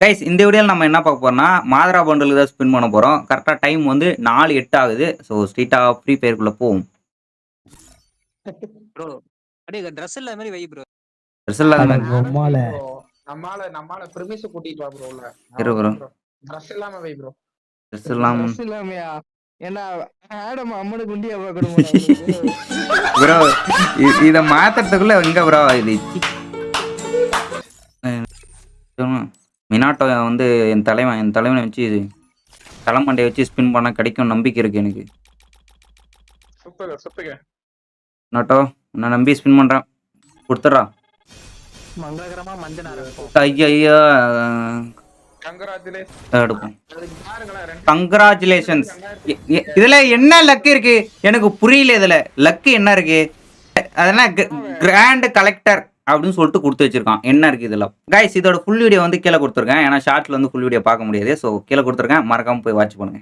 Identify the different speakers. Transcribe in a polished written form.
Speaker 1: Guys இந்த வீடியோவில் நம்ம என்ன பார்க்க போறோம்னா மாதரா பண்டலுக்கு தான் ஸ்பின் பண்ண போறோம். கரெக்டாக டைம் வந்து 4:08 ஆகுது. ஸோ ஸ்ட்ரீட்டாக ஃப்ரீ ஃபயருக்குள்ள போவோம்.
Speaker 2: ப்ரோ அப்படியே ட்ரெஸ் இல்ல மாதிரி வை ப்ரோ.
Speaker 1: ட்ரெஸ் இல்லாத மாதிரி
Speaker 3: நம்மால பிரிமிஸ் கூட்டிட்டு வா ப்ரோ. உள்ள
Speaker 1: இரு ப்ரோ.
Speaker 3: ட்ரெஸ் இல்லாம வை ப்ரோ.
Speaker 1: ட்ரெஸ் இல்லாம
Speaker 4: ட்ரெஸ் இல்லாமையா? என்ன ஆடம் அம்மனு குண்டியா பார்க்கணும்
Speaker 1: ப்ரோ. இதை மாத்துறதுக்குள்ள எங்க ப்ரோ இது மினாட்டோ வந்து என் தலைவனை வச்சு தலைமண்டையை வச்சு ஸ்பின் பண்ண கிடைக்கும் நம்பிக்கை இருக்கு எனக்கு. மினாட்டோ நான் நம்பி ஸ்பின் பண்றேன், கொடுத்துட்றா.
Speaker 2: மங்களகரமா மஞ்சள்
Speaker 1: ஐயா எடுப்போம். கங்க்ராச்சுலேஷன்ஸ். இதுல என்ன லக்கு இருக்கு எனக்கு புரியல. இதுல லக்கு என்ன இருக்கு? அதெல்லாம் கிராண்ட் கலெக்டர் அப்படின்னு சொல்லிட்டு கொடுத்து வச்சிருக்கான். என்ன இருக்கு இதுல கைஸ்? இதோட ஃபுல் வீடியோ வந்து கீழே கொடுத்துருக்கேன். ஏன்னா ஷார்ட்ல வந்து ஃபுல் வீடியோ பார்க்க முடியாது. ஸோ கீழே கொடுத்துருக்கேன், மறக்காம போய் வாட்ச் பண்ணுங்க.